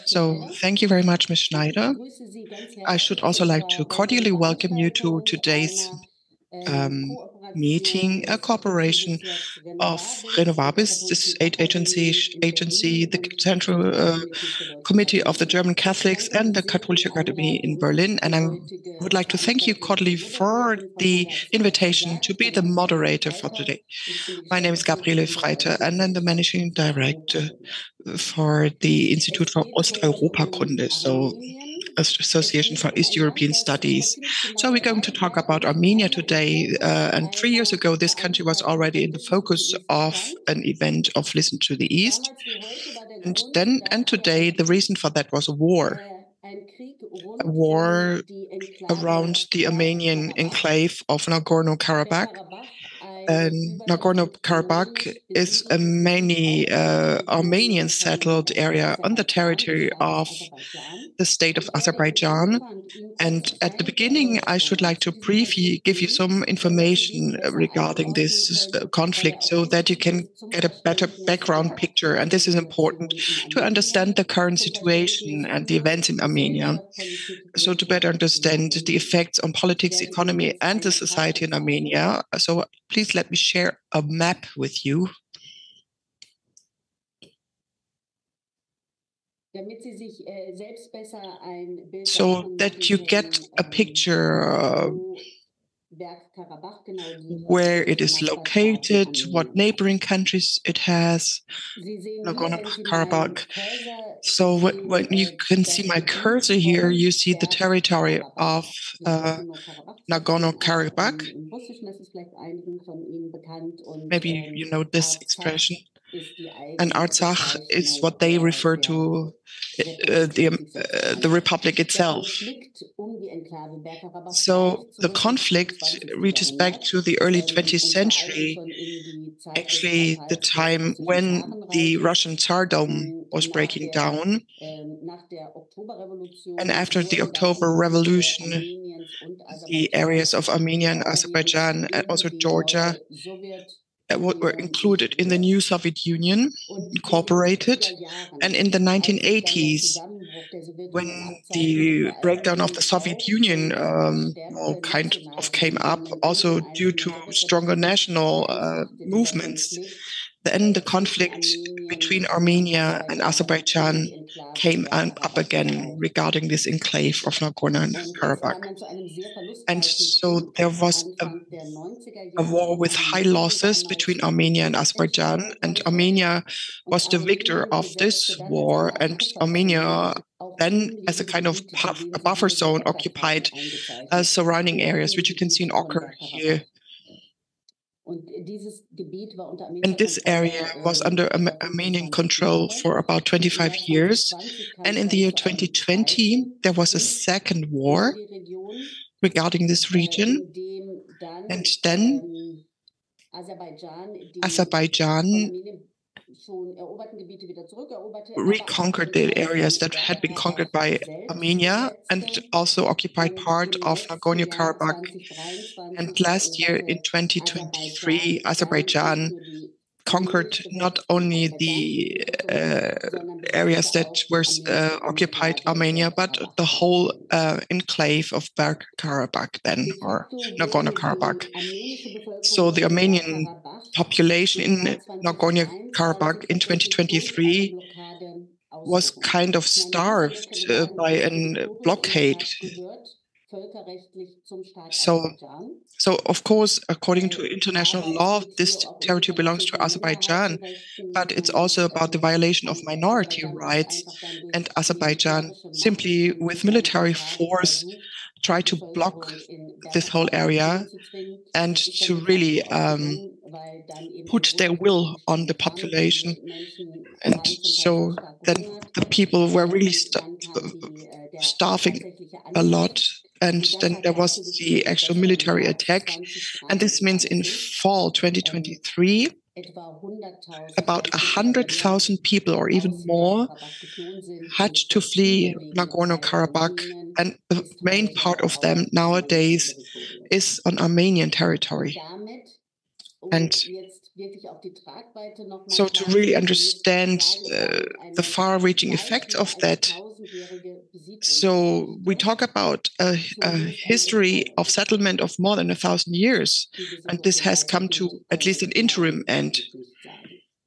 So thank you very much, Ms. Schneider. I should also like to cordially welcome you to today's meeting, a cooperation of Renovabis, this aid agency, the Central Committee of the German Catholics, and the Catholic Academy in Berlin. And I would like to thank you cordially for the invitation to be the moderator for today. My name is Gabriele Freiter, and I'm the managing director for the Institute for Osteuropakunde, so Association for East European Studies. So we're going to talk about Armenia today. And 3 years ago, this country was already in the focus of an event of Listen to the East. And today, the reason for that was a war around the Armenian enclave of Nagorno-Karabakh. And Nagorno-Karabakh is a mainly Armenian settled area on the territory of the state of Azerbaijan. And at the beginning, I should like to briefly give you some information regarding this conflict so that you can get a better background picture. And this is important to understand the current situation and the events in Armenia. So to better understand the effects on politics, economy, and the society in Armenia. So please let me share a map with you. So that you get a picture where it is located, what neighboring countries it has, Nagorno-Karabakh. So when you can see my cursor here, you see the territory of Nagorno-Karabakh. Maybe you know this expression. And Artsakh is what they refer to the republic itself. So the conflict reaches back to the early 20th century, actually the time when the Russian Tsardom was breaking down. And after the October Revolution, the areas of Armenia and Azerbaijan and also Georgia were included in the new Soviet Union, incorporated. And in the 1980s, when the breakdown of the Soviet Union kind of came up, also due to stronger national movements, then the conflict between Armenia and Azerbaijan came up again regarding this enclave of Nagorno-Karabakh. And so there was a war with high losses between Armenia and Azerbaijan, and Armenia was the victor of this war, and Armenia then, as a kind of a buffer zone, occupied surrounding areas, which you can see in ochre here. And this area was under Armenian control for about 25 years. And in the year 2020, there was a second war regarding this region. And then Azerbaijan reconquered the areas that had been conquered by Armenia and also occupied part of Nagorno-Karabakh. And last year in 2023, Azerbaijan conquered not only the areas that were occupied Armenia, but the whole enclave of Karabakh then, or Nagorno-Karabakh. So the Armenian population in Nagorno-Karabakh in 2023 was kind of starved by a blockade. So of course, according to international law, this territory belongs to Azerbaijan, but it's also about the violation of minority rights. And Azerbaijan simply with military force tried to block this whole area and to really put their will on the population. And so then the people were really starving a lot. And then there was the actual military attack. And this means in fall 2023, about 100,000 people or even more had to flee Nagorno-Karabakh. And the main part of them nowadays is on Armenian territory. And so to really understand the far-reaching effects of that, so we talk about a history of settlement of more than 1,000 years, and this has come to at least an interim end.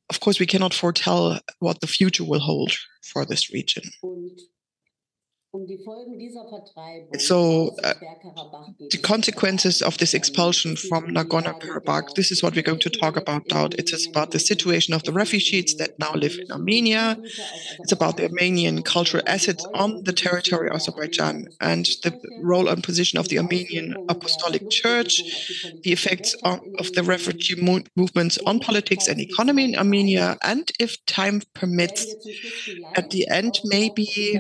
Of course, we cannot foretell what the future will hold for this region. So the consequences of this expulsion from Nagorno-Karabakh, this is what we're going to talk about now. It is about the situation of the refugees that now live in Armenia. It's about the Armenian cultural assets on the territory of Azerbaijan and the role and position of the Armenian Apostolic Church, the effects of the refugee movements on politics and economy in Armenia, and if time permits, at the end, maybe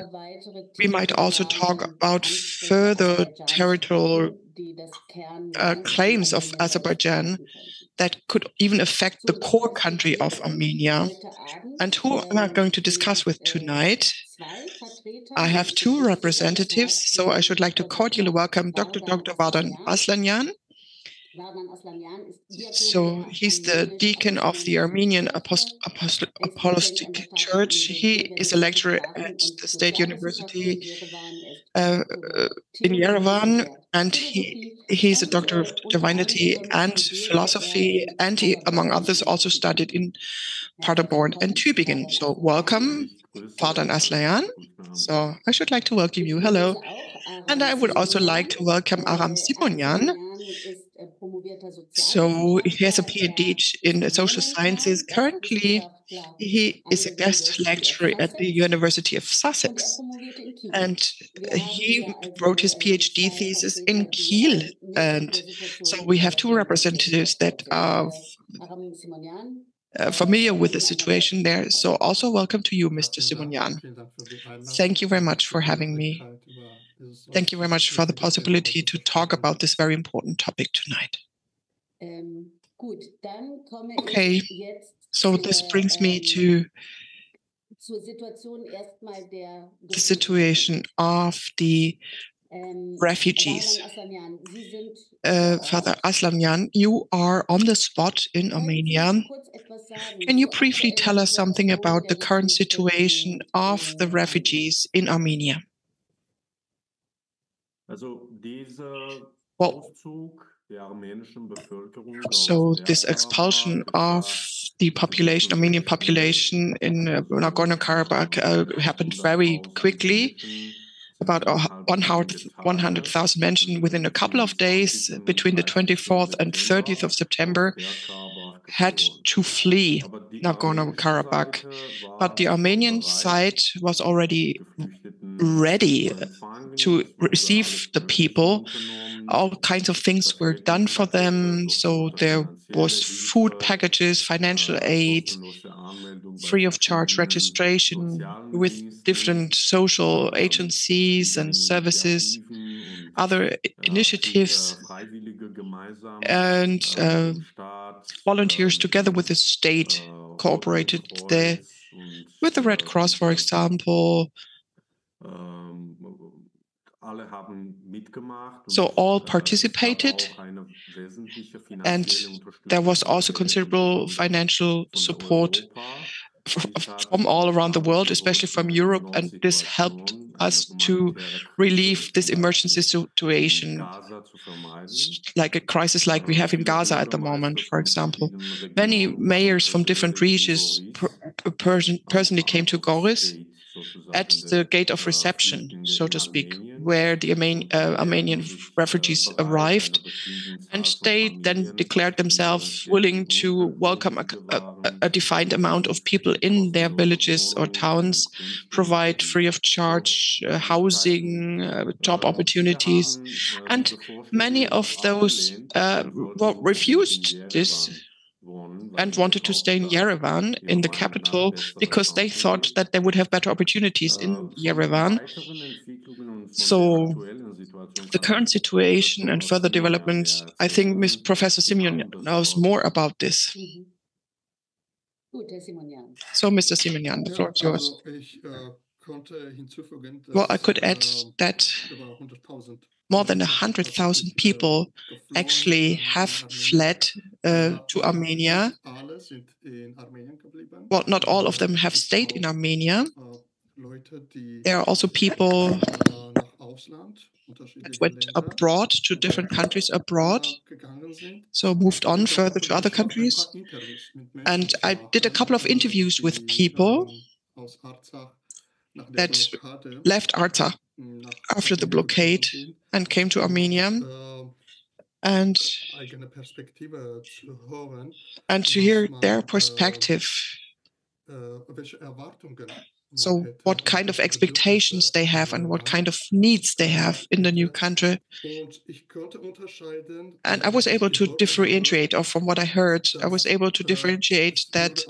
we might also talk about further territorial claims of Azerbaijan that could even affect the core country of Armenia. And who am I going to discuss with tonight? I have two representatives, so I should like to cordially welcome Dr. Vardan Aslanyan. So he's the Deacon of the Armenian Apostolic Church. He is a lecturer at the State University in Yerevan, and he's a Doctor of Divinity and Philosophy, and he, among others, also studied in Paderborn and Tübingen. So welcome, Vardan Aslanyan. So I should like to welcome you. Hello. And I would also like to welcome Aram Simonyan. So he has a PhD in social sciences. Currently, he is a guest lecturer at the University of Sussex. And he wrote his PhD thesis in Kiel. And so we have two representatives that are familiar with the situation there. So also welcome to you, Mr. Simonyan. Thank you very much for having me. Thank you very much for the possibility to talk about this very important topic tonight. Okay, so this brings me to the situation of the refugees. Father Aslanyan, you are on the spot in Armenia. Can you briefly tell us something about the current situation of the refugees in Armenia? Well, so this expulsion of the population, Armenian population in Nagorno-Karabakh happened very quickly. About 100,000 mentioned within a couple of days between the 24th and 30th of September had to flee Nagorno-Karabakh. But the Armenian side was already ready to receive the people. All kinds of things were done for them. So there was food packages, financial aid, free of charge registration with different social agencies and services, other initiatives, and volunteers together with the state cooperated there with the Red Cross, for example. So all participated, and there was also considerable financial support from all around the world, especially from Europe, and this helped us to relieve this emergency situation, like a crisis like we have in Gaza at the moment, for example. Many mayors from different regions personally came to Goris at the gate of reception, so to speak, where the Armenian refugees arrived. And they then declared themselves willing to welcome a defined amount of people in their villages or towns, provide free of charge housing, job opportunities. And many of those refused this and wanted to stay in Yerevan, in the capital, because they thought that they would have better opportunities in Yerevan. So the current situation and further developments, I think Professor Simeon knows more about this. So, Mr. Simonyan, the floor is yours. Well, I could add that more than 100,000 people actually have fled to Armenia. Well, not all of them have stayed in Armenia. There are also people that went abroad to different countries abroad, so moved on further to other countries. And I did a couple of interviews with people that left Artsakh after the blockade and came to Armenia. And to hear their perspective. So what kind of expectations they have and what kind of needs they have in the new country. And I was able to differentiate, or from what I heard, I was able to differentiate that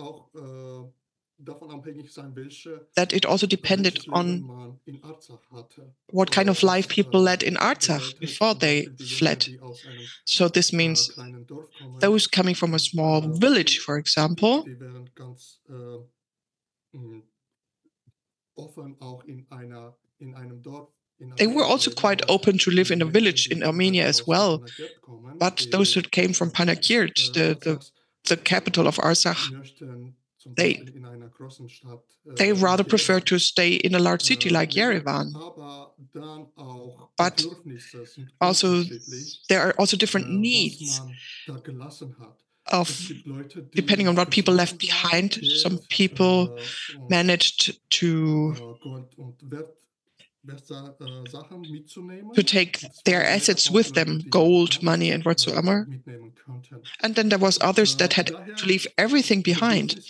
it also depended on what kind of life people led in Artsakh before they fled. So this means those coming from a small village, for example, they were also quite open to live in a village in Armenia as well. But those who came from Panagirt, the capital of Artsakh, they rather prefer to stay in a large city like Yerevan. But also there are also different needs of depending on what people left behind. Some people managed to take their assets with them, gold, money, and whatsoever. And then there was others that had to leave everything behind.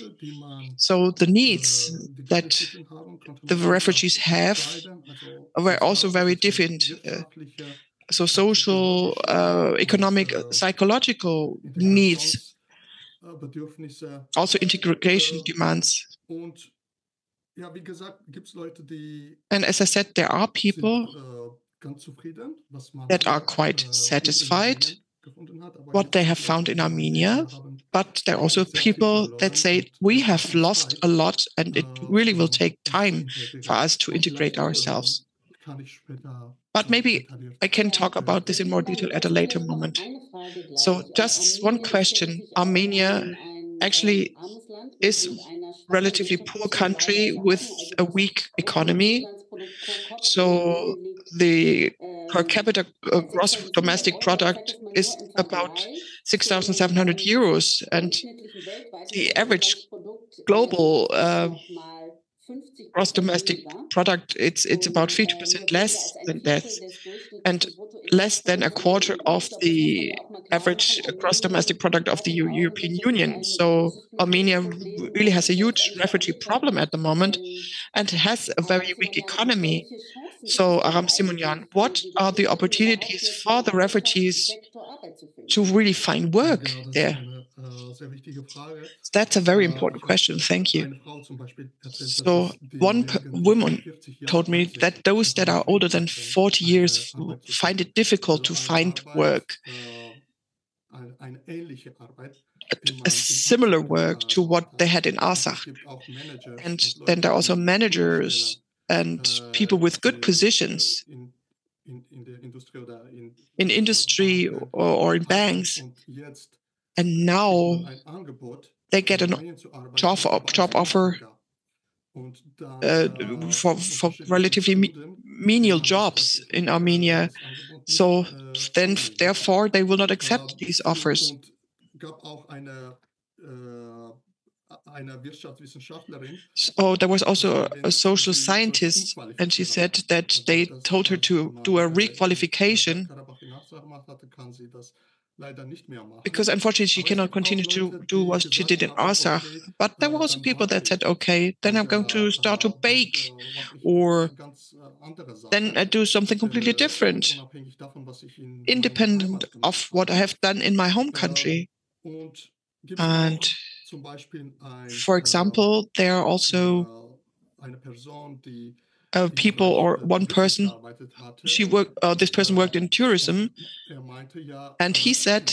So the needs that the refugees have were also very different. So social, economic, psychological needs, also integration demands. And as I said, there are people that are quite satisfied what they have found in Armenia, but there are also people that say we have lost a lot and it really will take time for us to integrate ourselves. But maybe I can talk about this in more detail at a later moment. So just one question. Armenia actually is a relatively poor country with a weak economy. So the per capita gross domestic product is about 6,700 euros. And the average global gross domestic product, it's about 50% less than that, and less than a quarter of the average gross domestic product of the European Union. So Armenia really has a huge refugee problem at the moment and has a very weak economy. So Aram Simonyan, what are the opportunities for the refugees to really find work there? That's a very important question. Thank you. So one woman told me that those that are older than 40 years find it difficult to find work, a similar work to what they had in Artsakh. And then there are also managers and people with good positions in industry or in banks. And now they get a job offer for relatively menial jobs in Armenia. So then, therefore, they will not accept these offers. So there was also a social scientist, and she said that they told her to do a requalification because unfortunately she cannot continue to do what she did in Artsakh. But there were also people that said, okay, then I'm going to start to bake, or then I do something completely different, independent of what I have done in my home country. And for example, there are also people or one person, this person worked in tourism, and he said,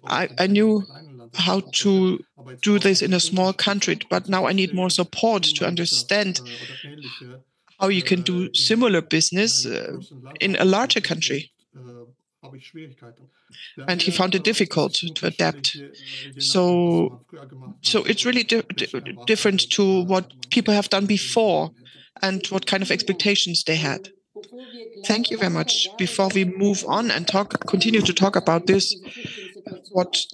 I knew how to do this in a small country, but now I need more support to understand how you can do similar business in a larger country. and he found it difficult to adapt. So it's really different to what people have done before and what kind of expectations they had. Thank you very much. Before we move on and continue to talk about this, what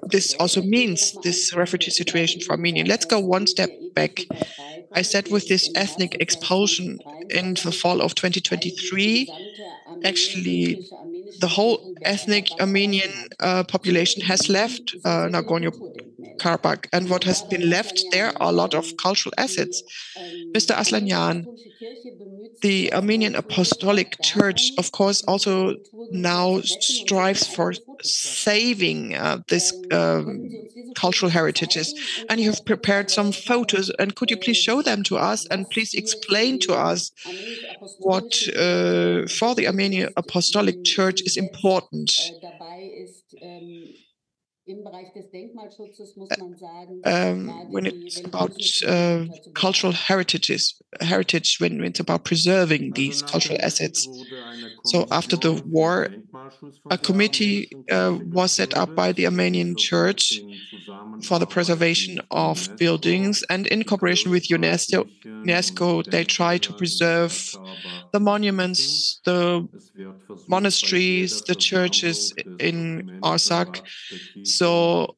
this also means, this refugee situation for Armenia. Let's go one step back. I said with this ethnic expulsion in the fall of 2023, actually the whole ethnic Armenian population has left Nagorno-Karabakh, and what has been left there are a lot of cultural assets. Mr. Aslanyan, the Armenian Apostolic Church, of course, also now strives for saving this cultural heritages. And you have prepared some photos, and could you please show them to us and please explain to us what for the Armenian Apostolic Church is important? When it's about cultural heritage, when it's about preserving these cultural assets. So after the war, a committee was set up by the Armenian Church for the preservation of buildings, and in cooperation with UNESCO, they try to preserve the monuments, the monasteries, the churches in Artsakh. So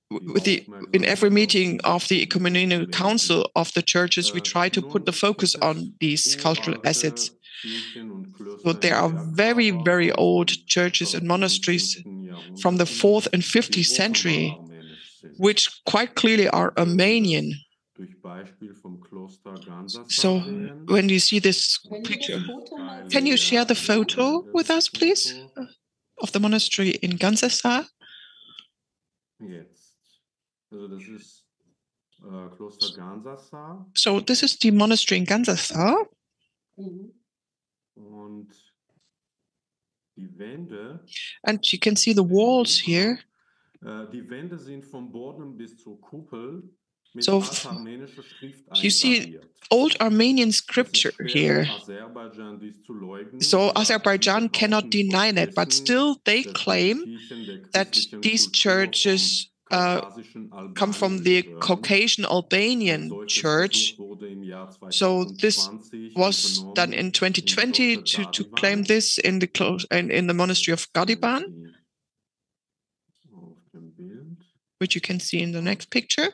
in every meeting of the Ecumenical Council of the churches, we try to put the focus on these cultural assets. So there are very, very old churches and monasteries from the 4th and 5th century, which quite clearly are Armenian. So when you see this picture, can you share the photo with us, please, of the monastery in Ganzasar? So this is the monastery in Ganzasar. And you can see the walls here. So you see old Armenian scripture here. So Azerbaijan cannot deny that, but still they claim that these churches come from the Caucasian Albanian church. So this was done in 2020 to claim this in the monastery of Gadiban, which you can see in the next picture.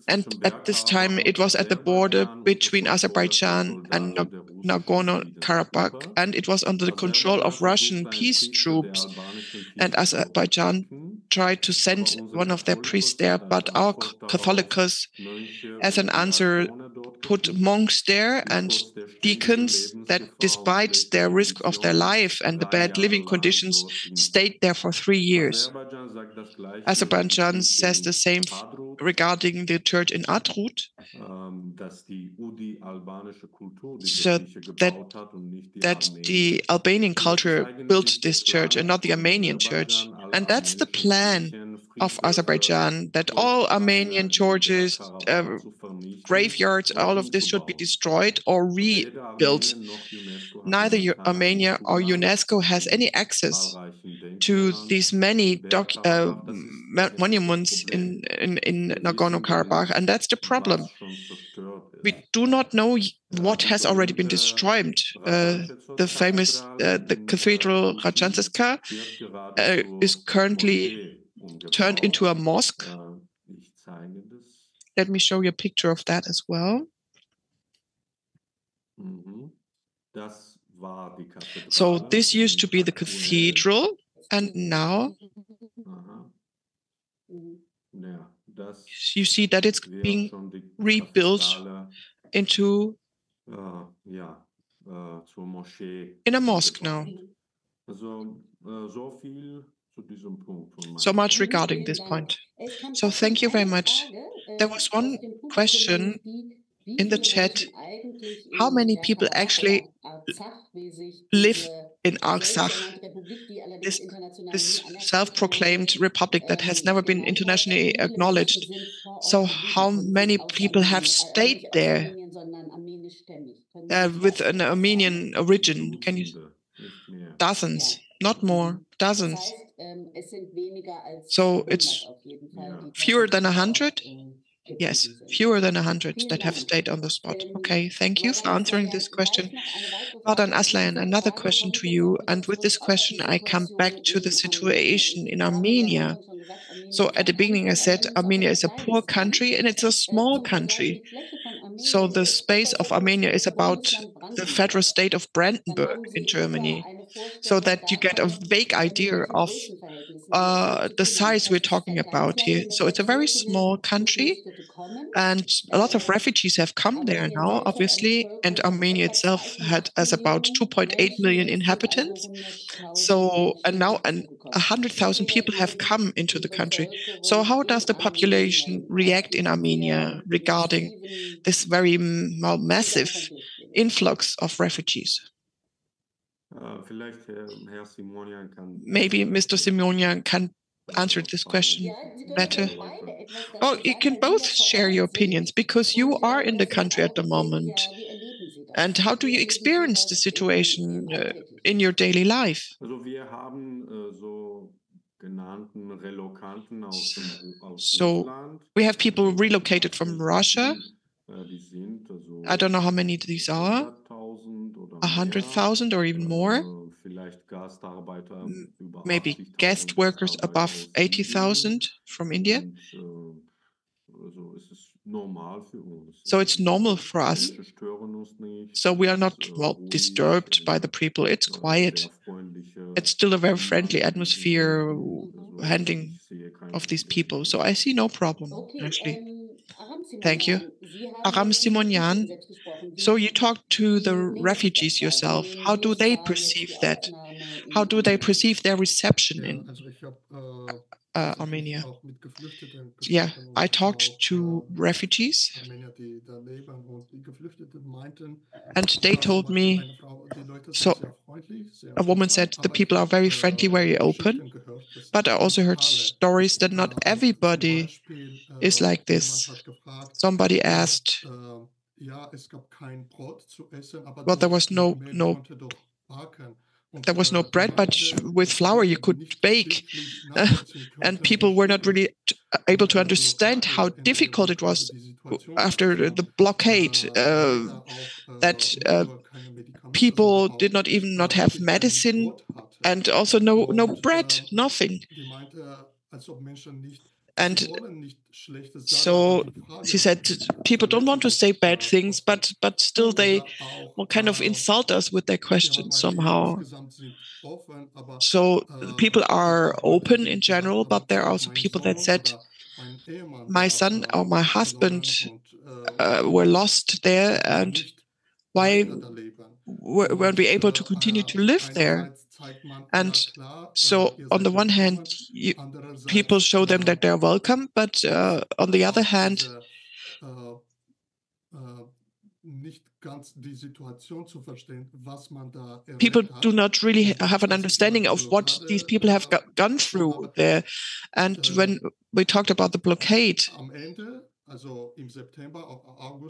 And at this time, it was at the border between Azerbaijan and Nagorno-Karabakh, and it was under the control of Russian peace troops. And Azerbaijan tried to send one of their priests there, but our Catholicos, as an answer, put monks there and deacons that, despite their risk of their life and the bad living conditions, stayed there for 3 years. Azerbaijan says the same regarding the church in Atrut, so that the Albanian culture built this church and not the Armenian church. And that's the plan of Azerbaijan, that all Armenian churches, graveyards, all of this should be destroyed or rebuilt. Neither Armenia or UNESCO has any access to these many monuments in Nagorno-Karabakh, and that's the problem. We do not know what has already been destroyed. The famous the Cathedral Rajanska is currently turned into a mosque. Let me show you a picture of that as well. So this used to be the cathedral, and now you see that it's being rebuilt into in a mosque now. So much regarding this point. So thank you very much. There was one question in the chat. How many people actually live in Artsakh, this self-proclaimed republic that has never been internationally acknowledged? So how many people have stayed there? with an Armenian origin. Can you? Dutzende, nicht mehr. Dozens, not more, dozens. So it's fewer than 100? Yes, fewer than 100 that have stayed on the spot. Okay, thank you for answering this question. Vardan, Aslanyan, another question to you. And with this question, I come back to the situation in Armenia. So at the beginning, I said Armenia is a poor country and it's a small country. So the space of Armenia is about the federal state of Brandenburg in Germany, so that you get a vague idea of the size we're talking about here. So it's a very small country, and a lot of refugees have come there now, obviously. And Armenia itself has about 2.8 million inhabitants. So, and now 100,000 people have come into the country. So, how does the population react in Armenia regarding this very massive influx of refugees? Maybe Mr. Simonian can answer this question better. Oh, you can both share your opinions because you are in the country at the moment. And how do you experience the situation in your daily life? So we have people relocated from Russia. I don't know how many these are. 100,000 or even more. Maybe guest workers above 80,000 from India. So it's normal for us. So we are not, well, disturbed by the people. It's quiet. It's still a very friendly atmosphere handling of these people. So I see no problem, actually. Thank you. Aram Simonian, so you talked to the refugees yourself. How do they perceive that? How do they perceive their reception in Armenia? Yeah, I talked to refugees, and they told me, so a woman said the people are very friendly, very open, but I also heard stories that not everybody is like this. Somebody asked, well, there was no bread, but with flour you could bake. And people were not really able to understand how difficult it was after the blockade, that people did not even not have medicine, and also no bread, nothing. And so she said, people don't want to say bad things, but still they will kind of insult us with their questions somehow. So people are open in general, but there are also people that said, my son or my husband were lost there, and why weren't we able to continue to live there? And so on the one hand, people show them that they're welcome, but on the other hand, people do not really have an understanding of what these people have gone through there. And when we talked about the blockade,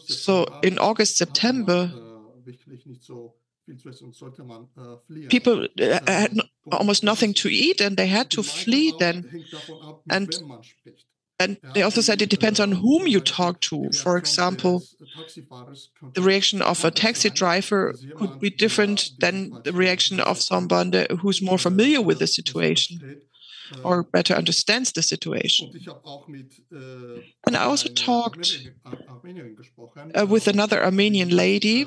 so in August, September, people had almost nothing to eat, and they had to flee then. And they also said it depends on whom you talk to. For example, the reaction of a taxi driver could be different than the reaction of someone who's more familiar with the situation or better understands the situation. And I also talked with another Armenian lady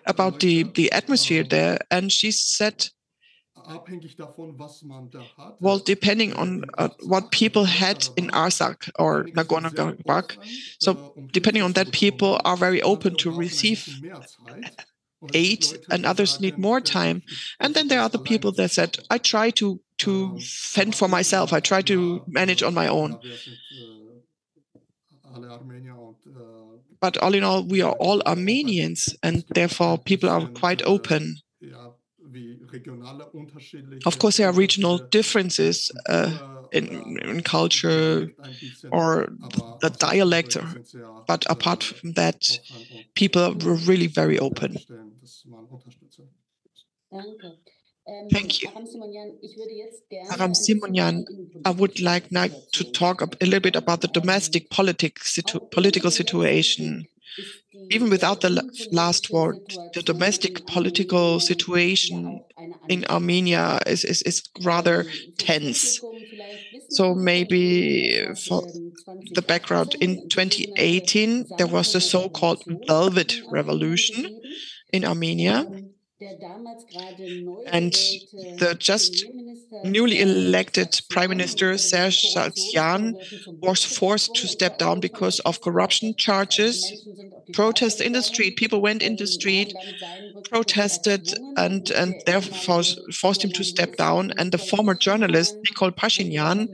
about the atmosphere there, and she said, well, depending on what people had in Artsakh or Nagorno-Karabakh, so depending on that, people are very open to receive aid, and others need more time. And then there are the people that said, I try to fend for myself. I try to manage on my own. But all in all, we are all Armenians, and therefore people are quite open. Of course, there are regional differences in culture or the dialect, but apart from that, people were really very open. Thank you. Aram Simonyan, I would like now to talk a little bit about the domestic political situation. Even without the last war, the domestic political situation in Armenia is rather tense. So maybe for the background, in 2018, there was the so-called Velvet Revolution in Armenia. And the just newly elected Prime Minister Aslanyan was forced to step down because of corruption charges. Protests in the street, people went in the street, protested, and therefore forced him to step down. And the former journalist Nikol Pashinyan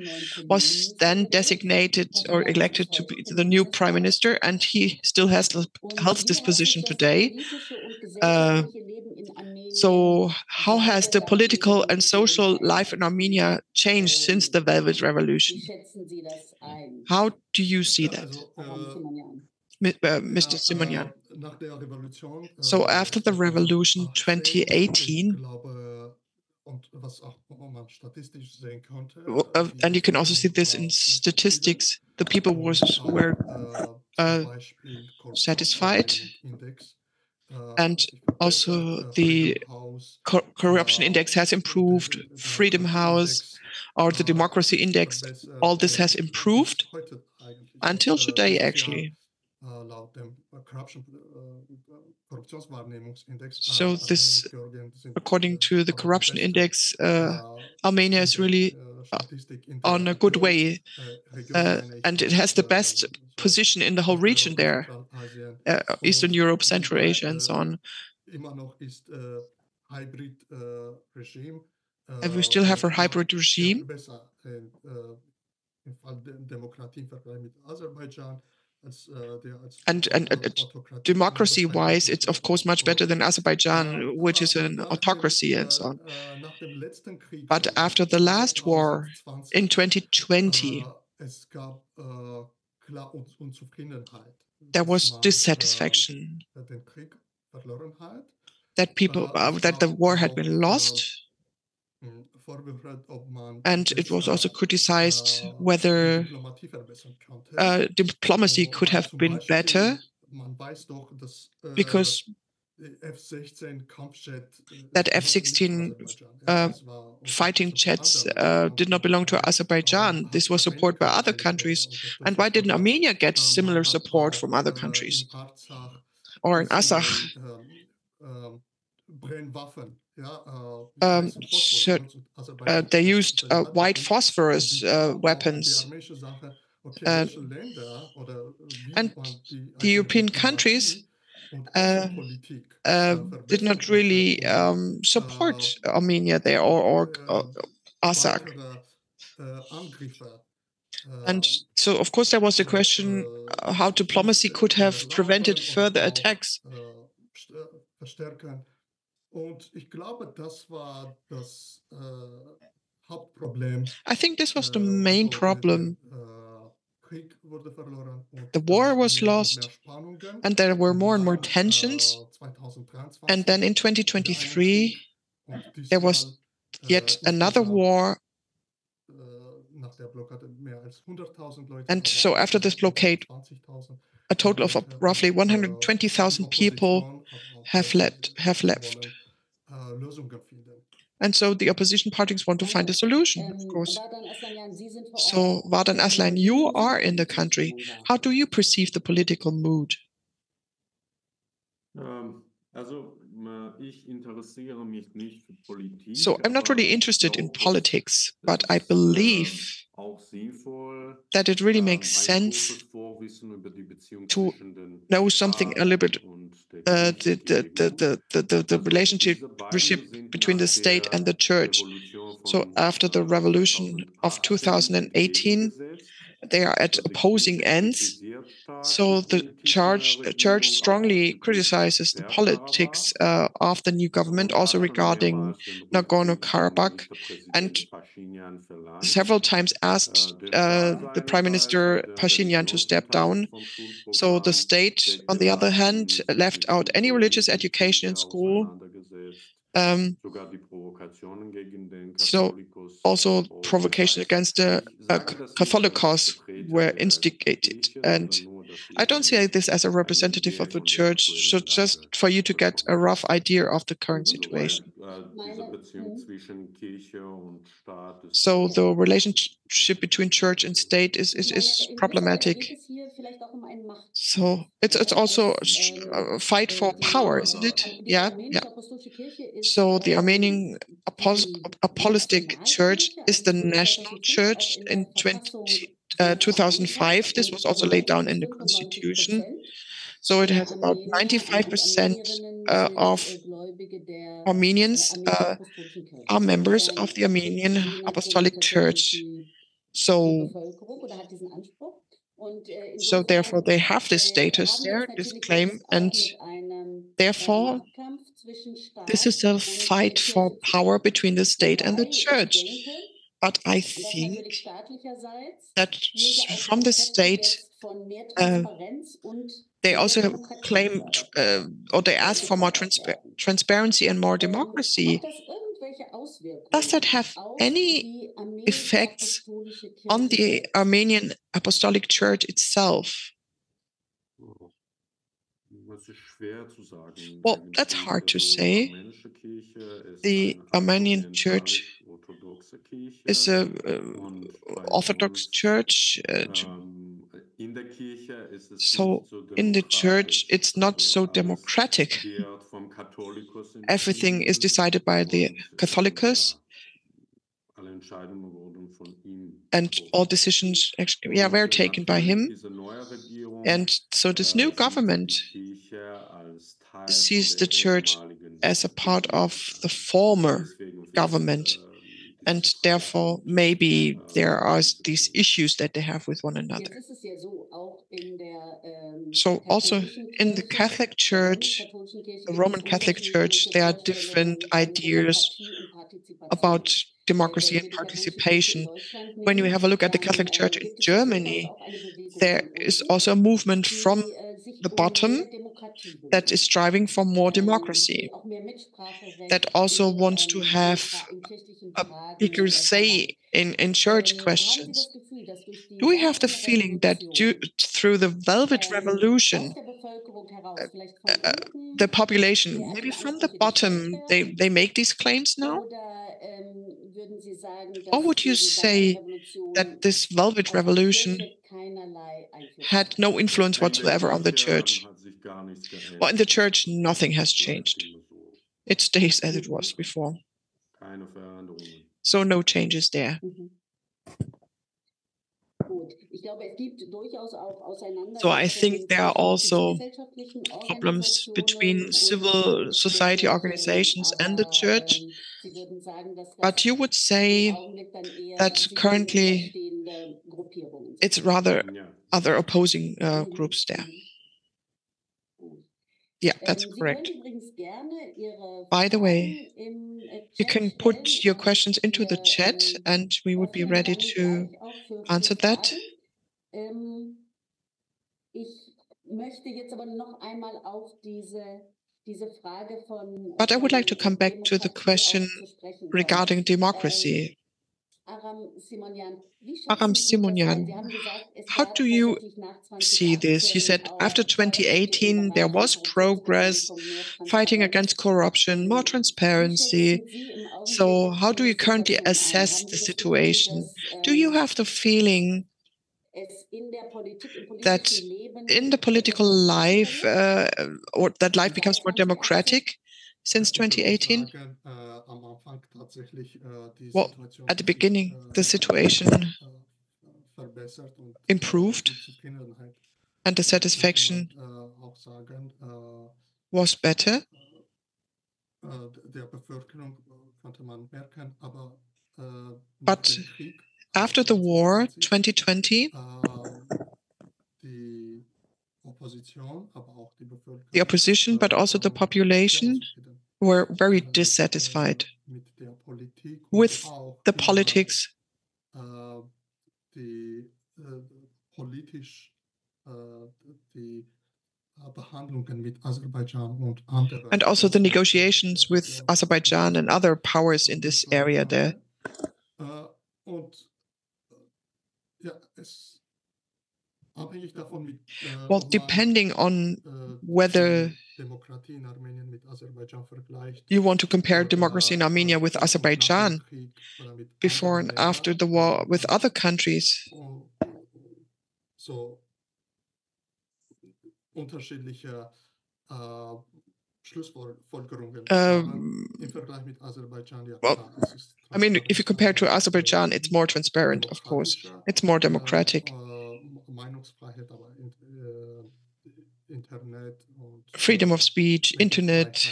was then designated or elected to be the new prime minister, and he still holds this position today. So how has the political and social life in Armenia changed since the Velvet Revolution? How do you see that, Mr. Simonyan? So after the revolution 2018, and you can also see this in statistics, the people were satisfied, and also the corruption index has improved, Freedom House or the democracy index, all this has improved until today, actually. So this, according to the corruption index, Armenia is really on a good way, and it has the best position in the whole region there, Eastern Europe, Central Asia, and so on. And we still have a hybrid regime. And democracy-wise, it's of course much better than Azerbaijan, which is an autocracy and so on. But after the last war in 2020, there was dissatisfaction that people that the war had been lost, and it was also criticized whether diplomacy could have been better, because that F-16 fighting jets did not belong to Azerbaijan. This was supported by other countries. And why didn't Armenia get similar support from other countries? Or in Artsakh, they used white phosphorus weapons. And the European countries did not really support Armenia there or Artsakh. And so, of course, there was the question how diplomacy could have prevented further attacks. I think this was the main problem. The war was lost, and there were more and more tensions. And then in 2023, there was yet another war. And so after this blockade, a total of roughly 120,000 people have left. And so the opposition parties want to find a solution, of course. So, Vardan Aslanyan, you are in the country. How do you perceive the political mood? So I'm not really interested in politics, but I believe that it really makes sense to know something a little bit, the relationship between the state and the church. So after the revolution of 2018, they are at opposing ends. So the church strongly criticizes the politics of the new government, also regarding Nagorno-Karabakh, and several times asked the Prime Minister Pashinyan to step down. So the state, on the other hand, left out any religious education in school. So also provocation against the Catholic cause were instigated. And I don't see this as a representative of the church, so just for you to get a rough idea of the current situation. So the relationship between church and state is problematic. So it's also a fight for power, isn't it? Yeah. So the Armenian Apostolic Church is the national church in 2005. This was also laid down in the constitution. So it has about 95% of Armenians are members of the Armenian Apostolic Church. So therefore they have this status there, this claim, and therefore this is a fight for power between the state and the church. But I think that from the state, they also claim or they ask for more transparency and more democracy. Does that have any effects on the Armenian Apostolic Church itself? Well, that's hard to say. The Armenian Church is an Orthodox church. So in the church, it's not so democratic. Everything is decided by the Catholicos. And all decisions actually, were taken by him. And so this new government sees the church as a part of the former government. And therefore, maybe there are these issues that they have with one another. So also in the Catholic Church, the Roman Catholic Church, there are different ideas about democracy and participation. When you have a look at the Catholic Church in Germany, there is also a movement from the bottom that is striving for more democracy, that also wants to have a bigger say in church questions. Do we have the feeling that through the Velvet Revolution, the population, maybe from the bottom, they make these claims now? Or would you say that this Velvet Revolution had no influence whatsoever on the church? Well, in the church, nothing has changed. It stays as it was before. So no changes there. So I think there are also problems between civil society organizations and the church. But you would say that currently it's rather other opposing groups there. Yeah, that's correct. By the way, you can put your questions into the chat and we would be ready to answer that. But I would like to come back to the question regarding democracy. Aram Simonyan, how do you see this? You said after 2018, there was progress, fighting against corruption, more transparency. So how do you currently assess the situation? Do you have the feeling that in the political life, or that life becomes more democratic since 2018? Well, at the beginning, the situation improved and the satisfaction was better. But After the war, 2020, the opposition, but also the population, were very dissatisfied with the politics and also the negotiations with Azerbaijan and other powers in this area there. Well, depending on whether you want to compare democracy in Armenia with Azerbaijan before and after the war with other countries, well, I mean, if you compare to Azerbaijan, it's more transparent, of course. It's more democratic. Freedom of speech, internet,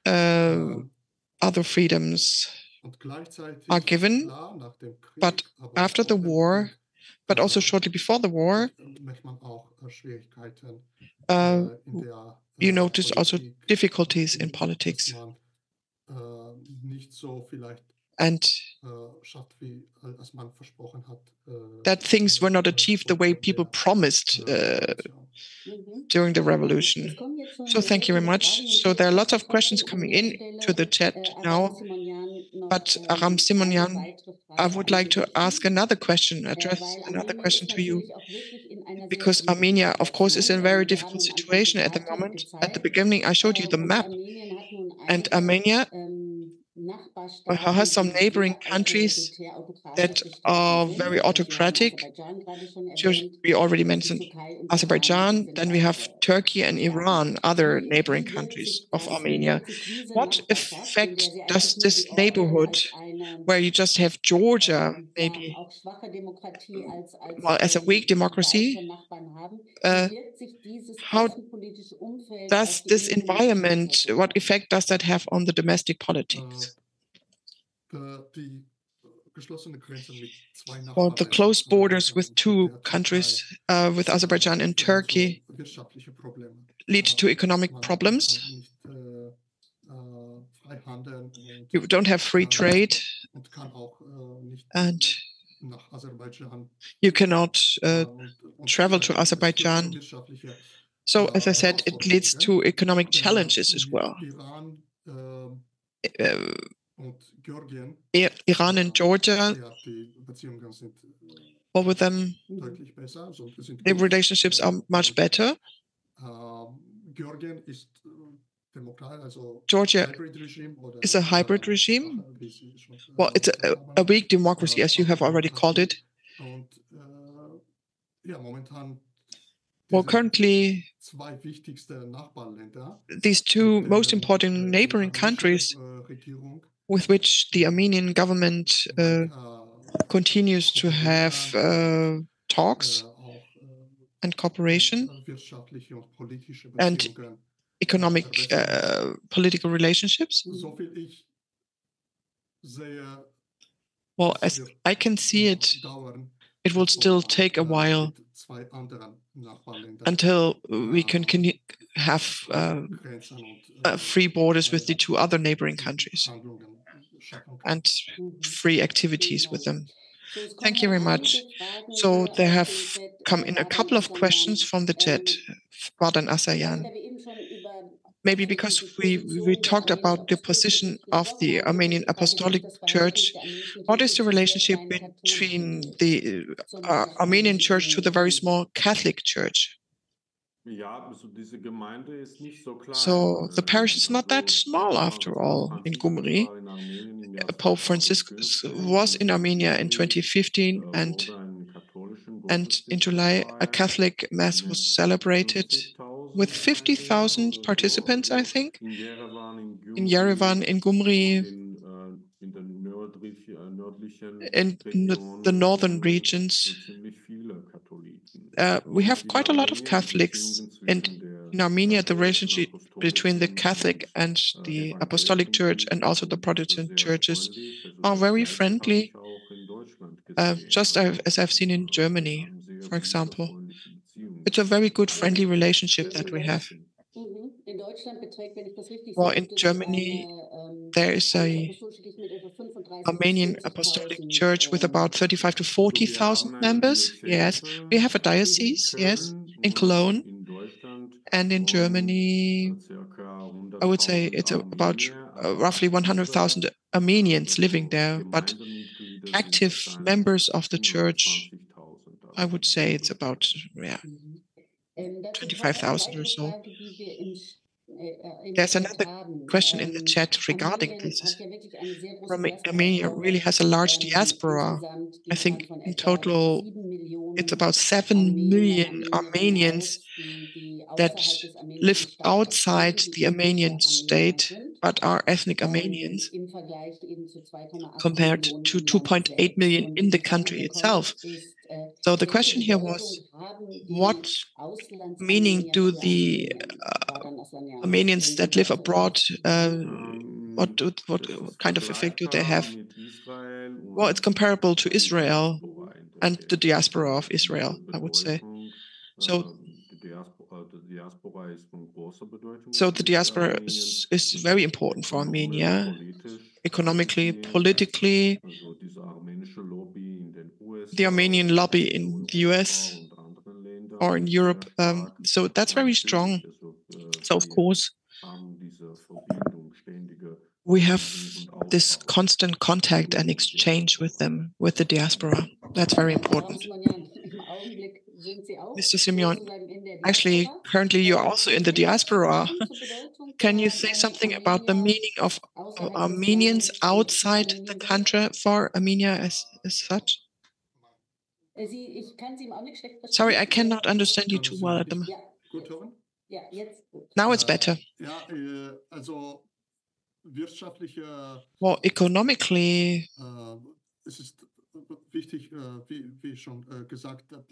other freedoms are given, but after the war, but also shortly before the war, you notice also difficulties in politics. And that things were not achieved the way people promised during the revolution. So thank you very much. So there are lots of questions coming in to the chat now. But Aram Simonyan, I would like to ask another question, address another question to you. Because Armenia, of course, is in a very difficult situation at the moment. At the beginning, I showed you the map. And Armenia has some neighboring countries that are very autocratic. We already mentioned Azerbaijan. Then we have Turkey and Iran, other neighboring countries of Armenia. What effect does this neighborhood, where you just have Georgia, maybe, well, as a weak democracy, how does this environment, what effect does that have on the domestic politics? Well, the closed borders with two countries, with Azerbaijan and Turkey, lead to economic problems. You don't have free trade, and you cannot travel to Azerbaijan. So, as I said, it leads to economic challenges as well. Iran and Georgia, well, with them, the relationships are much better. Georgia is a hybrid regime. Well, it's a weak democracy, as you have already called it. Well, currently, these two most important neighboring countries with which the Armenian government continues to have talks and cooperation and economic political relationships. Well, as I can see it, it will still take a while until we can have free borders with the two other neighboring countries and free activities with them. Thank you very much. So there have come in a couple of questions from the chat, Vardan Aslanyan. Maybe because we talked about the position of the Armenian Apostolic Church. What is the relationship between the Armenian Church to the very small Catholic Church? So the parish is not that small after all in Gyumri. Pope Franciscus was in Armenia in 2015, and in July a Catholic Mass was celebrated with 50,000 participants, I think, in Yerevan, in Gyumri, in the northern regions. We have quite a lot of Catholics, and in Armenia, the relationship between the Catholic and the Apostolic Church and also the Protestant churches are very friendly. just as I've seen in Germany, for example. It's a very good, friendly relationship that we have. Well, in Germany, there is a Armenian Apostolic Church with about 35 to 40,000 members. Yes, we have a diocese. Yes, in Cologne, and in Germany, I would say it's about roughly 100,000 Armenians living there, but active members of the church, I would say it's about 25,000 or so. There's another question in the chat regarding this. Armenia really has a large diaspora. I think in total it's about 7 million Armenians that live outside the Armenian state but are ethnic Armenians, compared to 2.8 million in the country itself. So the question here was, what meaning do the Armenians that live abroad, what kind of effect do they have? Well, it's comparable to Israel and the diaspora of Israel, I would say. So the diaspora is very important for Armenia, economically, politically. The Armenian lobby in the US or in Europe, so that's very strong. So of course, we have this constant contact and exchange with them, with the diaspora. That's very important. Mr. Simeon, actually, currently you're also in the diaspora. Can you say something about the meaning of Armenians outside the country for Armenia as such? Sorry, I cannot understand you too well at the moment. Now it's better. Well, economically,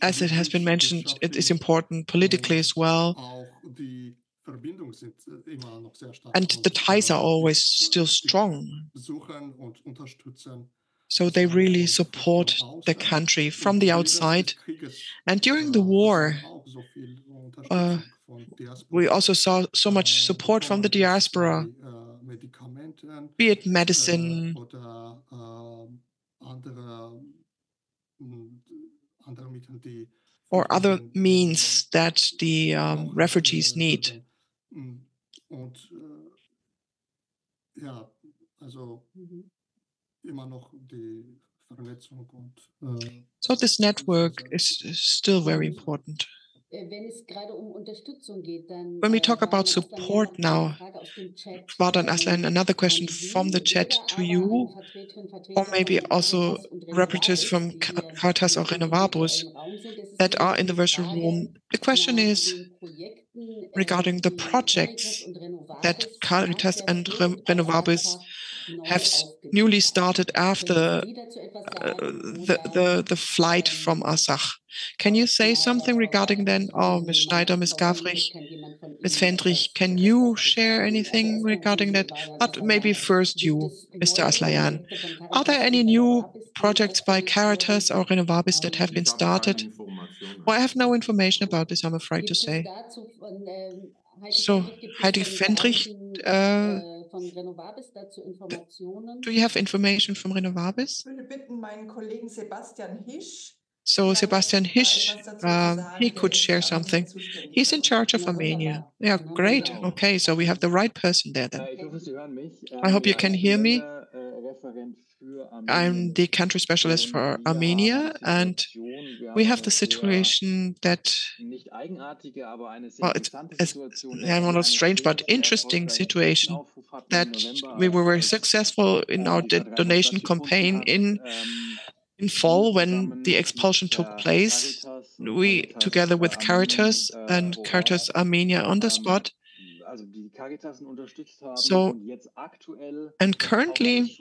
as it has been mentioned, it is important politically as well. And the ties are always still strong. So they really support the country from the outside. And during the war, we also saw so much support from the diaspora, be it medicine or other means that the refugees need. So this network is still very important. When we talk about support now, Vardan, Aslanyan, another question from the chat to you, or maybe also representatives from Caritas or Renovabus that are in the virtual room. The question is regarding the projects that Caritas and Renovabus have newly started after the flight from Artsakh. Can you say something regarding then? Oh, Ms. Schneider, Ms. Gavrich, Ms. Fendrich, can you share anything regarding that? But maybe first you, Mr. Aslanyan. Are there any new projects by Caritas or Renovabis that have been started? Well, I have no information about this, I'm afraid to say. So, Heidi Fendrich, do you have information from Renovabis? So Sebastian Hisch, he could share something. He's in charge of Armenia. Yeah, great. Okay, so we have the right person there then. I hope you can hear me. I'm the country specialist for Armenia, and we have the situation that, well, it's not strange, but interesting situation that we were very successful in our donation campaign in fall when the expulsion took place. We, together with Caritas and Caritas Armenia on the spot. So, and currently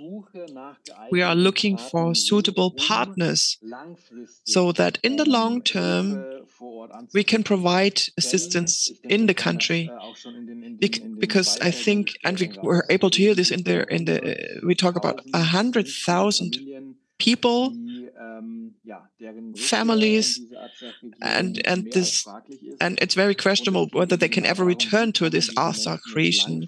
we are looking for suitable partners so that in the long term we can provide assistance in the country. Because I think, and we were able to hear this in the we talk about 100,000 people families, and it's very questionable whether they can ever return to this Artsakh region.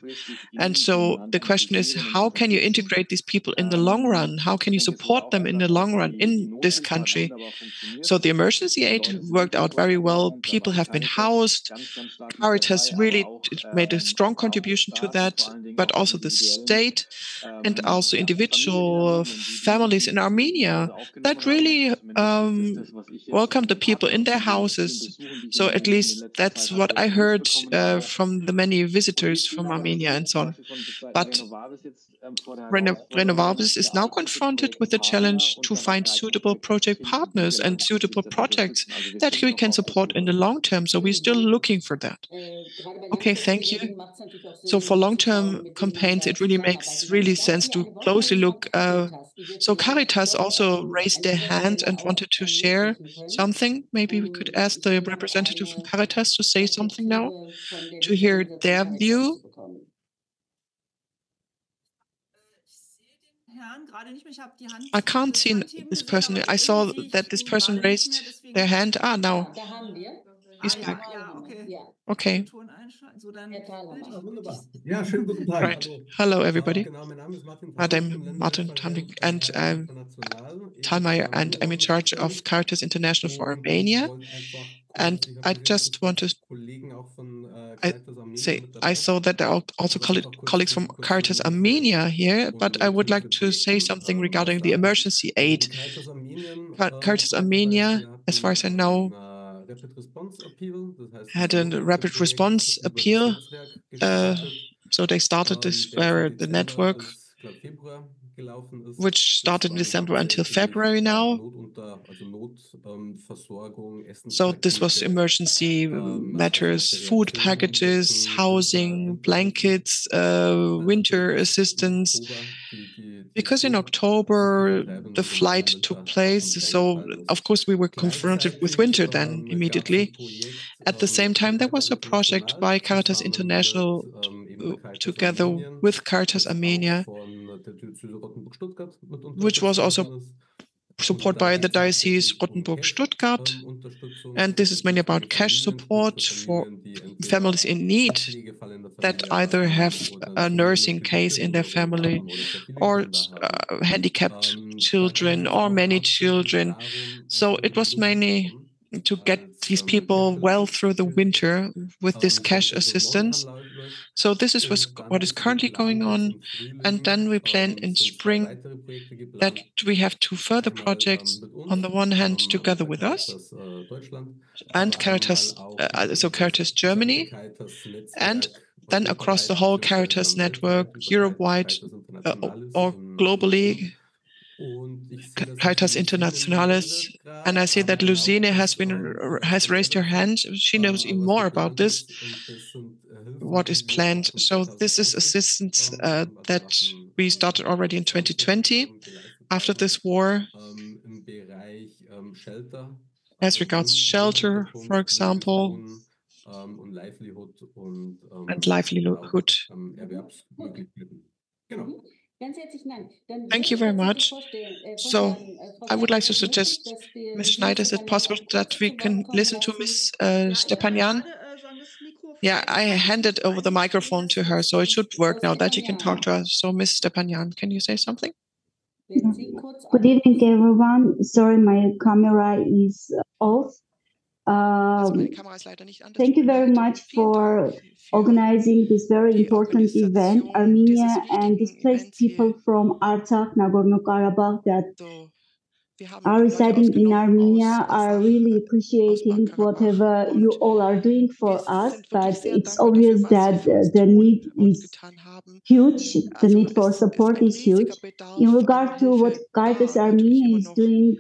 And so the question is, how can you integrate these people in the long run? How can you support them in the long run in this country? So the emergency aid worked out very well. People have been housed. Caritas really made a strong contribution to that, but also the state and also individual families in Armenia that really welcomed the people in their houses. So at least that's what I heard from the many visitors from Armenia and so on. But Renovables is now confronted with the challenge to find suitable project partners and suitable projects that we can support in the long term. So we're still looking for that. Okay, thank you. So for long-term campaigns, it really makes really sense to closely look. So Caritas also raised their hand and wanted to share something. Maybe we could ask the representative from Caritas to say something now, to hear their view. I can't see this person. I saw that this person raised their hand. Now. He's back. Okay. Ja, schönen guten Tag. Right. Hello, everybody. I'm Martin Tamlik, and I'm Talmaier, and I'm in charge of Caritas International for Armenia. And I just want to say, I saw that there are also colleagues from Caritas Armenia here, but I would like to say something regarding the emergency aid. Caritas Armenia, as far as I know, had a rapid response appeal. So they started this where the network, which started in December until February now. So this was emergency matters, food packages, housing, blankets, winter assistance. Because in October, the flight took place. So, of course, we were confronted with winter then immediately. At the same time, there was a project by Caritas International together with Caritas Armenia, which was also supported by the Diocese Rottenburg-Stuttgart. And this is mainly about cash support for families in need that either have a nursing case in their family or handicapped children or many children. So it was mainly to get these people well through the winter with this cash assistance. So this is what is currently going on. And then we plan in spring that we have two further projects, on the one hand, together with us and Caritas, so Caritas Germany, and then across the whole Caritas network, Europe-wide or globally, Caritas Internationalis. And I see that Lucine has raised her hand. She knows even more about this, what is planned. So this is assistance that we started already in 2020 after this war. As regards shelter, for example, and livelihood. Thank you very much. So I would like to suggest, Ms. Schneider, is it possible that we can listen to Ms. Stepanyan? Yeah, I handed over the microphone to her, so it should work now that you can talk to us. So Ms. Stepanyan, can you say something? Good evening, everyone. Sorry, my camera is off. Thank you very much for organizing this very important event. Armenia and displaced people from Artsakh, Nagorno-Karabakh that are residing in Armenia are really appreciating whatever you all are doing for us, but it's obvious that the need is huge, the need for support is huge. In regard to what Caritas Armenia is doing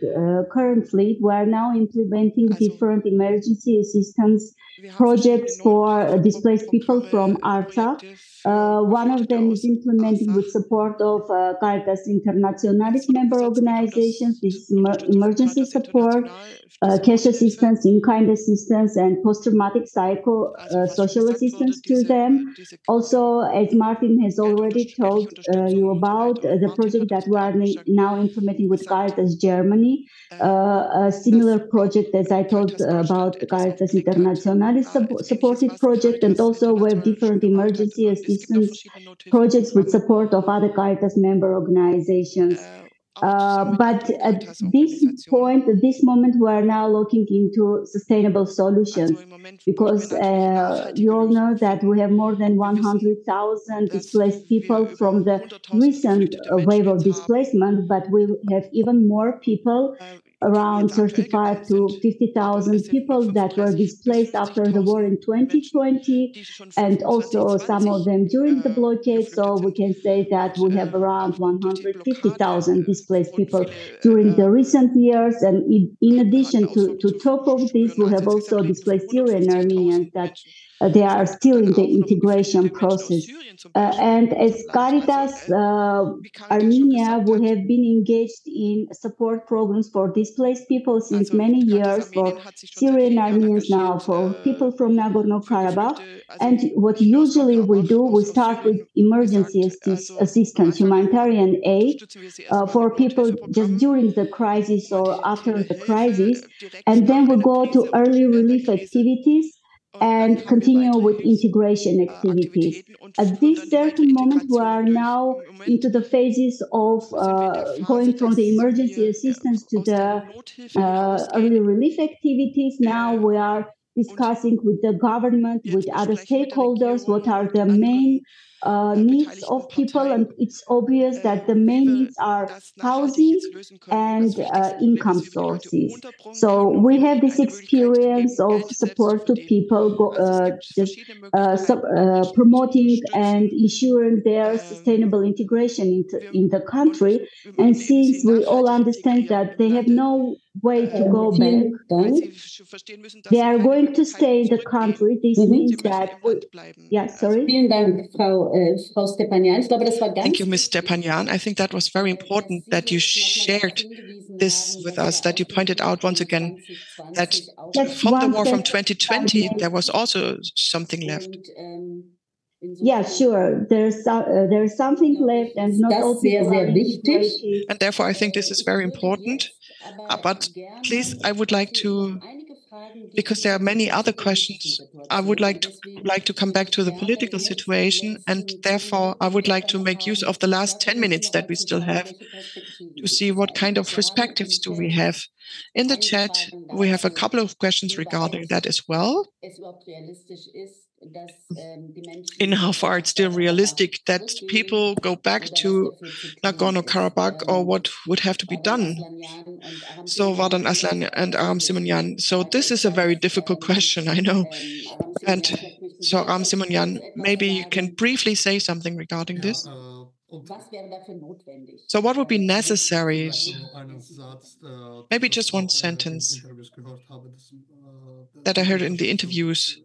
currently, we are now implementing different emergency assistance projects for displaced people from Artsakh. One of them is implemented with support of Caritas Internationalis member organizations. This is emergency support, cash assistance, in-kind assistance, and post-traumatic social assistance to them. Also, as Martin has already told you about, the project that we are now implementing with Caritas Germany, a similar project as I told about the Caritas Internationalis supported project, and also we have different emergency assistance projects with support of other Caritas member organizations. But at this point, at this moment, we are now looking into sustainable solutions because you all know that we have more than 100,000 displaced people from the recent wave of displacement, but we have even more people, around 35 to 50,000 people that were displaced after the war in 2020, and also some of them during the blockade. So we can say that we have around 150,000 displaced people during the recent years. And in addition to top of this, we have also displaced Syrian Armenians that they are still in the integration process. And as Caritas Armenia, we have been engaged in support programs for displaced people since many years, for Syrian Armenians now, for people from Nagorno-Karabakh. And what usually we do, we start with emergency assistance, humanitarian aid for people just during the crisis or after the crisis. And then we go to early relief activities and continue with integration activities. At this certain moment, we are now into the phases of going from the emergency assistance to the early relief activities. Now we are discussing with the government, with other stakeholders, what are the main needs of people. And it's obvious that the main needs are housing and income sources. So we have this experience of support to people, promoting and ensuring their sustainable integration in the country. And since we all understand that they have no way to go back, they are going to stay in the country. This means that sorry. Thank you, Ms. Stepanian. I think that was very important that you shared this with us, that you pointed out once again that from the war from 2020, there was also something left. Yeah, sure. There's something left, and not all people are integrated. And therefore, I think this is very important. But please, I would like to, because there are many other questions, I would like to come back to the political situation, and therefore I would like to make use of the last 10 minutes that we still have to see what kind of perspectives do we have. In the chat, we have a couple of questions regarding that as well. In how far it's still realistic that people go back to Nagorno-Karabakh, or what would have to be done. So Vardan, Aslanyan, and Aram Simonyan. So this is a very difficult question, I know. And so Aram Simonyan, maybe you can briefly say something regarding this. So what would be necessary? Maybe just one sentence that I heard in the interviews.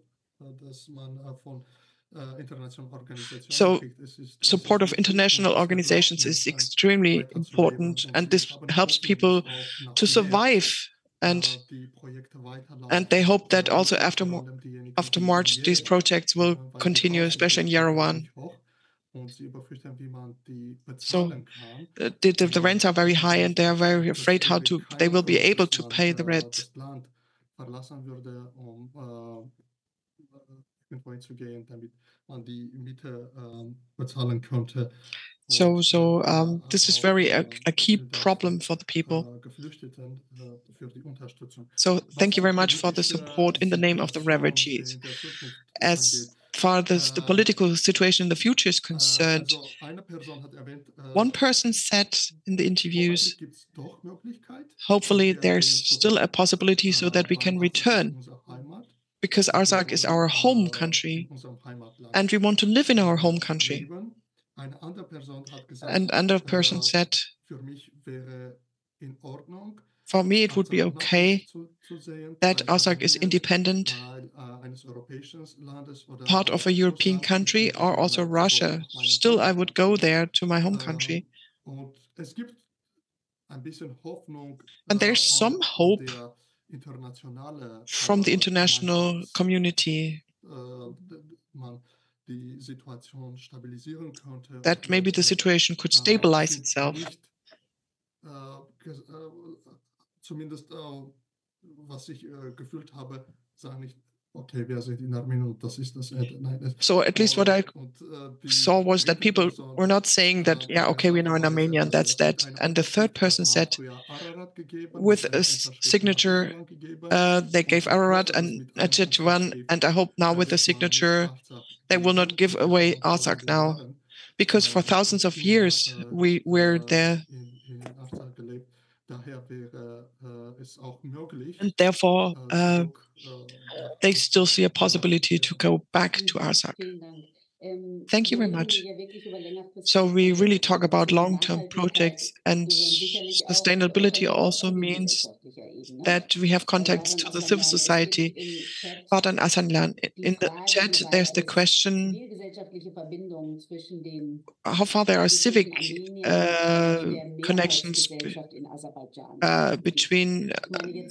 So support of international organizations is extremely important, and this helps people to survive. And they hope that also after March, these projects will continue, especially in Yerevan. So the rents are very high, and they are very afraid they will be able to pay the rent. So this is a key problem for the people. So thank you very much for the support in the name of the refugees. As far as the political situation in the future is concerned, one person said in the interviews, hopefully there's still a possibility so that we can return, because Artsakh is our home country, and we want to live in our home country. And another person said, for me, it would be okay that Artsakh is independent, part of a European country, or also Russia. Still, I would go there to my home country. And there's some hope from the international community that maybe the situation could stabilize itself. So at least what I saw was that people were not saying that, yeah, okay, we're now in Armenia and that's that. And the third person said, with a signature, they gave Ararat and Yerevan, and I hope now with a signature, they will not give away Artsakh now. Because for thousands of years, we were there. And therefore, they still see a possibility to go back to Artsakh. Thank you very much. So we really talk about long-term projects, and sustainability also means that we have contacts to the civil society. Vardan Aslanyan, in the chat, there's the question how far there are civic connections between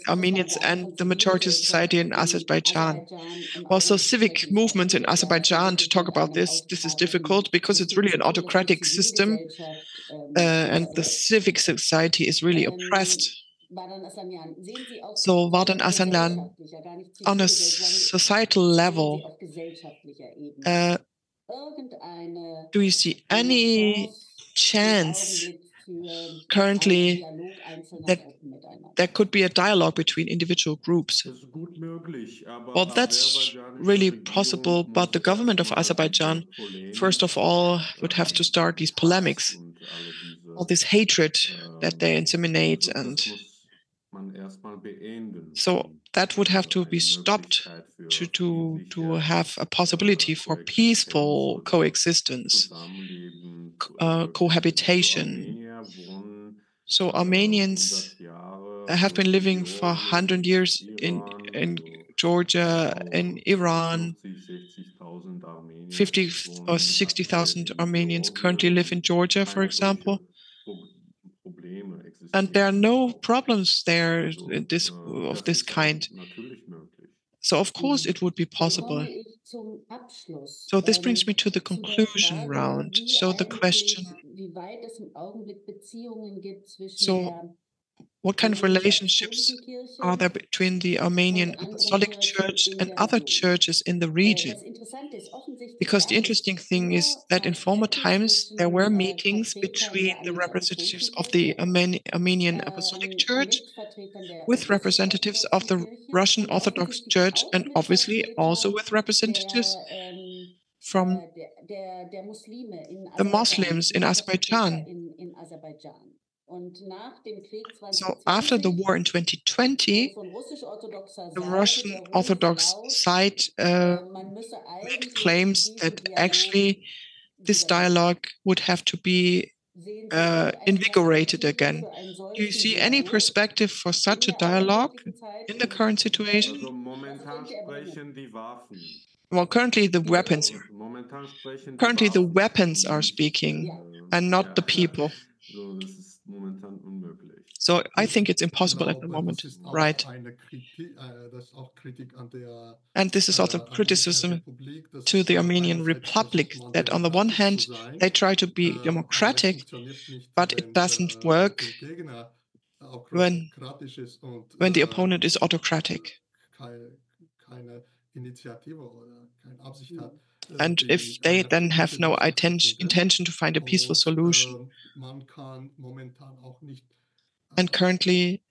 Armenians and the majority society in Azerbaijan. Well, so civic movements in Azerbaijan, to talk about this is difficult because it's really an autocratic system, and the civic society is really oppressed. So Vardan Aslanyan, on a societal level, do you see any chance currently that there could be a dialogue between individual groups? Well, that's really possible, but the government of Azerbaijan, first of all, would have to start these polemics, all this hatred that they inseminate, and so that would have to be stopped to have a possibility for peaceful coexistence, cohabitation. So Armenians have been living for 100 years in Georgia, in Iran. 50 or 60,000 Armenians currently live in Georgia, for example. And there are no problems there of this kind. So of course it would be possible. So this brings me to the conclusion round. So the question, so what kind of relationships are there between the Armenian Apostolic Church and other churches in the region? Because the interesting thing is that in former times, there were meetings between the representatives of the Armenian Apostolic Church with representatives of the Russian Orthodox Church, and obviously also with representatives from the Muslims in Azerbaijan. So after the war in 2020, the Russian Orthodox side made claims that actually this dialogue would have to be invigorated again. Do you see any perspective for such a dialogue in the current situation? Well, currently the weapons are speaking and not the people. So I think it's impossible at the moment, right? And this is also criticism to the Armenian Republic, that on the one hand, they try to be democratic, but it doesn't work when the opponent is autocratic. And if they then have no intention to find a peaceful solution, and currently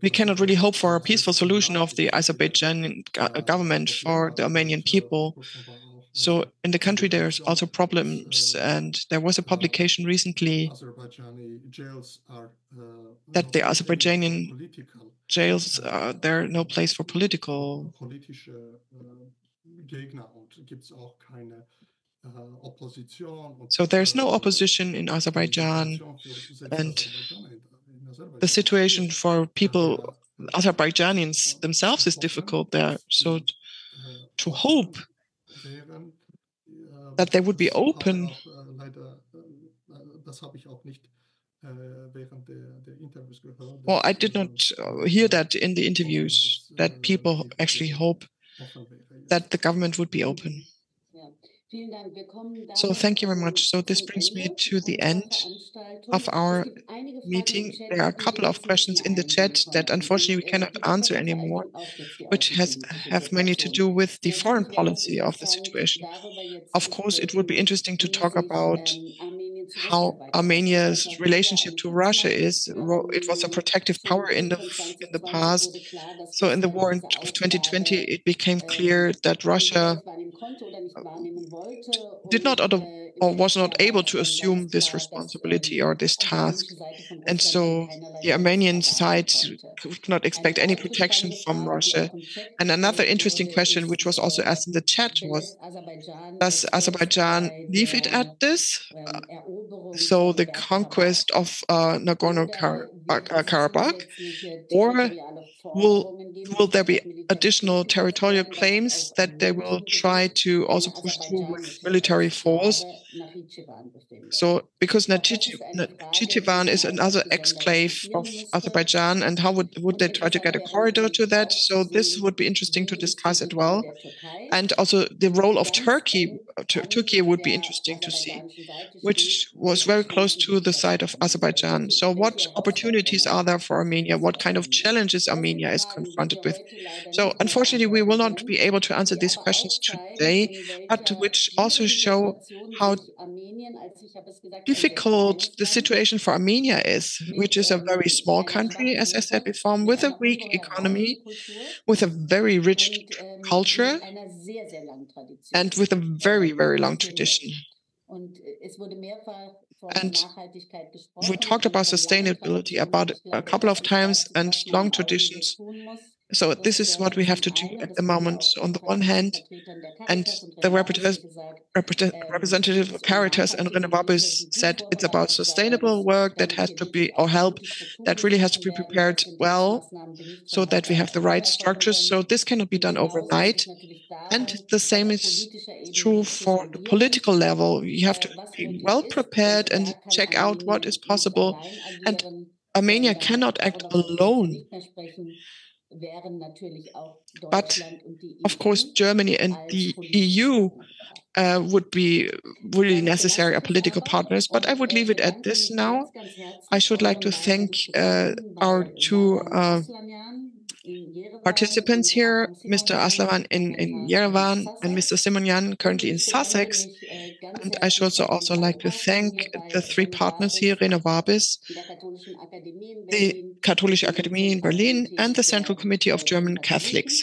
we cannot really hope for a peaceful solution of the Azerbaijani government for the Armenian people. So in the country, there's also problems, and there was a publication recently that the Azerbaijani jails, there are no place for political So there's no opposition in Azerbaijan, and the situation for people, Azerbaijanis themselves, is difficult there. So to hope that they would be open. Well, I did not hear that in the interviews, that people actually hope that the government would be open. So thank you very much. So this brings me to the end of our meeting. There are a couple of questions in the chat that unfortunately we cannot answer anymore, which have mainly to do with the foreign policy of the situation. Of course, it would be interesting to talk about how Armenia's relationship to Russia is. It was a protective power in the past. So in the war of 2020, it became clear that Russia did not or was not able to assume this responsibility or this task. And so the Armenian side could not expect any protection from Russia. And another interesting question, which was also asked in the chat, was, does Azerbaijan leave it at this? So the conquest of Nagorno-Karabakh, or will there be additional territorial claims that they will try to also push through with military force? So because Nakhchivan is another exclave of Azerbaijan, and how would they try to get a corridor to that? So this would be interesting to discuss as well. And also the role of Turkey would be interesting to see, which was very close to the side of Azerbaijan. So what opportunities are there for Armenia? What kind of challenges Armenia is confronted with? So unfortunately, we will not be able to answer these questions today, but which also show how difficult the situation for Armenia is, which is a very small country, as I said before, with a weak economy, with a very rich culture, and with a very, very long tradition. And we talked about sustainability about a couple of times and long traditions. So this is what we have to do at the moment. So on the one hand, and the representative of Caritas and Renewabis said it's about sustainable work that has to be, or help that really has to be prepared well, so that we have the right structures. So this cannot be done overnight. And the same is true for the political level. You have to be well prepared and check out what is possible. And Armenia cannot act alone. But of course, Germany and the EU would be really necessary as political partners. But I would leave it at this now. I should like to thank our two participants here, Mr. Aslanyan in Yerevan and Mr. Simonyan currently in Sussex. And I should also like to thank the three partners here, Renewabis, the Katholische Akademie in Berlin, and the Central Committee of German Catholics.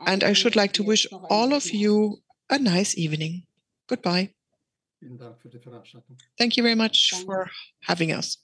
And I should like to wish all of you a nice evening. Goodbye. Thank you very much for having us.